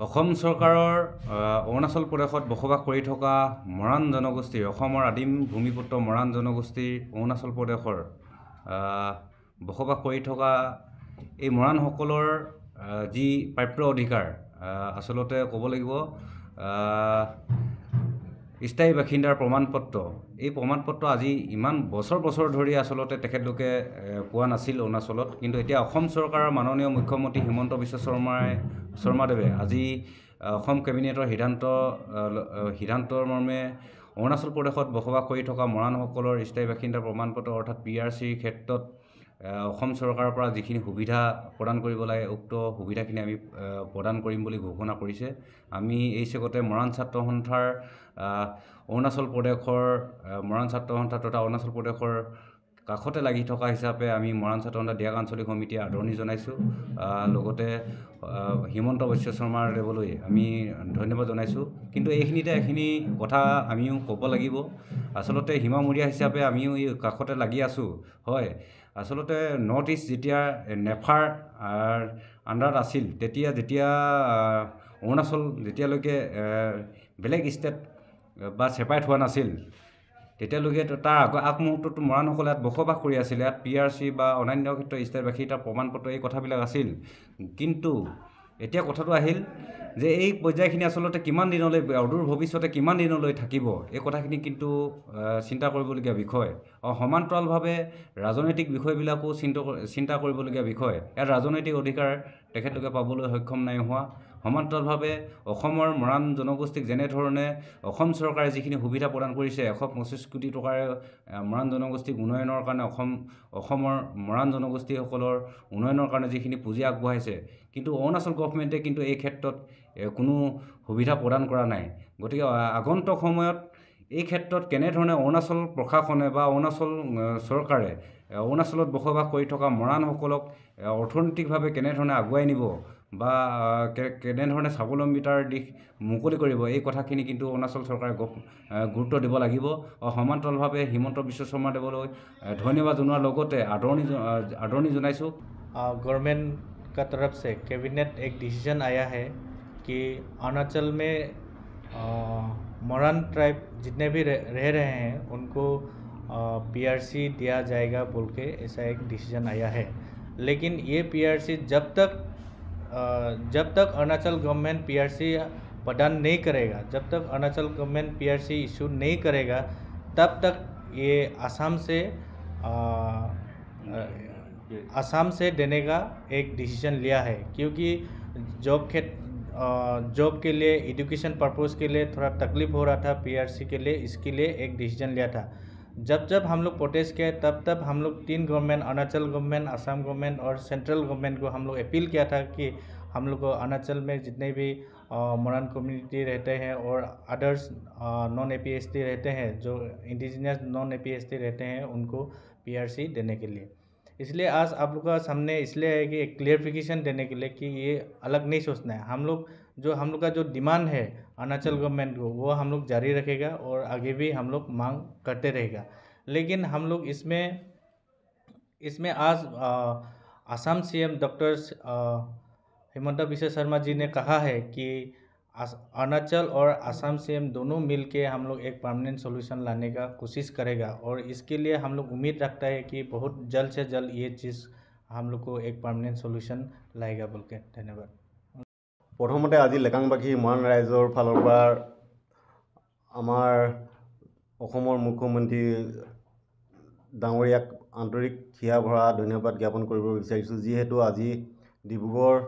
অসম চৰকাৰৰ অৰুণাচল প্ৰদেশত বসবাস কৰি থকা মৰাণ জনগোষ্ঠীৰ অসমৰ আদিম ভূমিপুত্ৰ মৰাণ জনগোষ্ঠীৰ অৰুণাচল প্ৰদেশৰ বসবাস কৰি থকা এই মৰাণসকলৰ যি প্ৰাপ্য অধিকাৰ আচলতে ক'ব লাগিব স্থায়ী বাসিন্দাৰ প্ৰমাণপত্ৰ এই প্ৰমাণপত্ৰ আজি ইমান বছৰ ধৰি আচলতে তেখেতলোকে পোৱা নাছিল অৰুণাচলত কিন্তু এতিয়া অসম চৰকাৰৰ মাননীয় মুখ্যমন্ত্ৰী হিমন্ত বিশ্ব শৰ্মাদেৱে আজি অসম কেবিনেটৰ সিদ্ধান্তৰ মৰ্মে অৰুণাচল প্ৰদেশত বসবাস কৰি থকা মৰাণসকলৰ স্থায়ী বাসিন্দাৰ প্ৰমাণপত্ৰ অৰ্থাৎ PRCৰ ক্ষেত্ৰত অসম চৰকাৰৰ পৰা যিখিনি সুবিধা প্ৰদান কৰিব লাগে উক্ত সুবিধাখিনি আমি প্ৰদান কৰিম বুলি ঘোষণা কৰিছে। আমি এই চেগতে মৰাণ ছাত্ৰ সন্থাৰ অৰুণাচল প্ৰদেশৰ মৰাণ ছাত্ৰ সন্থা তথা অৰুণাচল প্ৰদেশৰ কাষতে লাগি থকা হিচাপে আমি মৰাণ ছাত্ৰ সন্থা দিয়াক আঞ্চলিক সমিতিয়ে আদৰণি জনাইছোঁ। লগতে হিমন্ত বিশ্ব শৰ্মাদেৱলৈ আমি ধন্যবাদ জনাইছোঁ। কিন্তু এইখিনি কথা আমিও ক'ব লাগিব। আচলতে সীমামূৰীয়া হিচাপে আমিও এই কাষতে লাগি আছোঁ হয়। আচলতে নৰ্থ ইষ্ট যেতিয়া নেফাৰ আণ্ডাৰত আছিল যেতিয়া অৰুণাচল যেতিয়ালৈকে বেলেগ ষ্টেট বা ছেপাৰেট হোৱা নাছিল তেতিয়ালৈকে তাৰ আগমুহূৰ্ততো মৰাণসকলে ইয়াত বসবাস কৰি আছিলে। ইয়াত PRC বা অন্যান্য ক্ষেত্ৰত স্থায়ী বাসিন্দাৰ প্ৰমাণপত্ৰ এই কথাবিলাক আছিল। কিন্তু এতিয়া কথাটো আহিল যে এই পৰ্যায়খিনি আচলতে কিমান দিনলৈ অদূৰ ভৱিষ্যতে কিমান দিনলৈ থাকিব এই কথাখিনি কিন্তু চিন্তা কৰিবলগীয়া বিষয়। সমান্তৰালভাৱে ৰাজনৈতিক বিষয়বিলাকো চিন্তা কৰিবলগীয়া বিষয়। ইয়াত ৰাজনৈতিক অধিকাৰ তেখেতলোকে পাবলৈ সক্ষম নাই হোৱা। সমান্তৰালভাৱে অসমৰ মৰাণ জনগোষ্ঠীক যেনেধৰণে অসম চৰকাৰে যিখিনি সুবিধা প্ৰদান কৰিছে 125 কোটি টকাৰে মৰাণ জনগোষ্ঠীক উন্নয়নৰ কাৰণে অসমৰ মৰাণ জনগোষ্ঠীসকলৰ উন্নয়নৰ কাৰণে যিখিনি পুঁজি আগবঢ়াইছে কিন্তু অৰুণাচল গভৰ্ণমেণ্টে কিন্তু এই ক্ষেত্ৰত কোনো সুবিধা প্ৰদান কৰা নাই। গতিকে আগন্তুক সময়ত এই ক্ষেত্ৰত কেনেধৰণে অৰুণাচল প্ৰশাসনে বা অৰুণাচল চৰকাৰে অৰুণাচলত বসবাস কৰি থকা মৰাণসকলক অৰ্থনৈতিকভাৱে কেনেধৰণে আগুৱাই নিব বা কেনেধৰণে স্বাৱলম্বিতাৰ দিশ মুকলি কৰিব এই কথাখিনি কিন্তু অৰুণাচল চৰকাৰে গুৰুত্ব দিব লাগিব। সমান্তৰালভাৱে হিমন্ত বিশ্ব শৰ্মাদেৱলৈ ধন্যবাদ জনোৱাৰ লগতে আদৰণি জনাইছোঁ। गवर्नमेंट का तरफ से कैबिनेट एक डिसीजन आया है कि अरुणाचल में मरान ट्राइब जितने भी रह रहे हैं उनको PRC दिया जाएगा बोल के ऐसा एक डिसीजन आया है। लेकिन ये PRC जब तक अरुणाचल गवर्नमेंट PRC प्रदान नहीं करेगा, जब तक अरुणाचल गवर्नमेंट PRC इशू नहीं करेगा तब तक ये आसाम से देने का एक डिसीजन लिया है। क्योंकि जॉब के लिए एजुकेशन पर्पस के लिए थोड़ा तकलीफ हो रहा था PRC के लिए, इसके लिए एक डिसीजन लिया था। जब हम लोग प्रोटेस्ट किए तब हम लोग 3 government Arunachal government, Assam government और सेंट्रल गवर्नमेंट को हम लोग अपील किया था कि हम लोग को अरुणाचल में जितने भी मरान कम्युनिटी रहते हैं और अदर्स नॉन APST रहते हैं, जो इंडिजिनियस नॉन APST रहते हैं उनको PRC देने के लिए। इसलिए आज आप लोग का सामने इसलिए है कि एक क्लियरिफिकेशन देने के लिए कि ये अलग नहीं सोचना है। हम लोग का जो डिमांड है अरुणाचल गवर्नमेंट को वो हम लोग जारी रखेगा और आगे भी हम लोग मांग करते रहेगा। लेकिन हम लोग इसमें आज असम CM डॉक्टर हिमंत बिश्व शर्मा जी ने कहा है कि अरुणाचल और असम CM दोनों मिलके हम लोग एक परमानेंट सॉल्यूशन लाने का कोशिश करेगा और इसके लिए हम लोग उम्मीद रखता है कि बहुत जल्द से जल्द ये चीज़ हम लोग को एक परमानेंट सॉल्यूशन लाएगा बोल के। धन्यवाद। प्रथमते आज लेकांगबाखी मराण राइजर फाলৰ পৰা আমাৰ অসমৰ মুখ্যমন্ত্ৰী ডাঙৰীয়াক আন্তৰিক হিয়া ভৰা ধন্যবাদ জ্ঞাপন কৰিব বিচাৰিছোঁ। যিহেতু আজি ডিব্ৰুগড়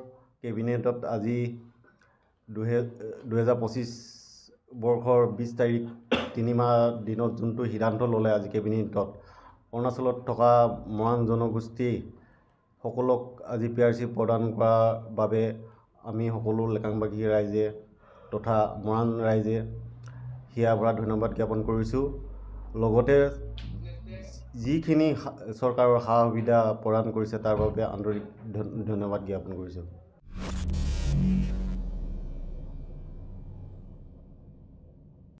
কেবিনেটত আজি 2025 বৰ্ষৰ 20 তাৰিখ 3 মাহ দিনত যোনটো সিদ্ধান্ত ল'লে আজি কেবিনেটত অৰুণাচলত থকা মৰাণ জনগোষ্ঠী সকলক আজি PRC প্ৰদান কৰাৰ বাবে আমি সকলো লেকাংবাসী ৰাইজে তথা মৰাণ ৰাইজে হিয়া ভৰা ধন্যবাদ জ্ঞাপন কৰিছোঁ। লগতে যিখিনি চৰকাৰৰ সা সুবিধা প্ৰদান কৰিছে তাৰ বাবে আন্তৰিক ধন্যবাদ জ্ঞাপন কৰিছোঁ।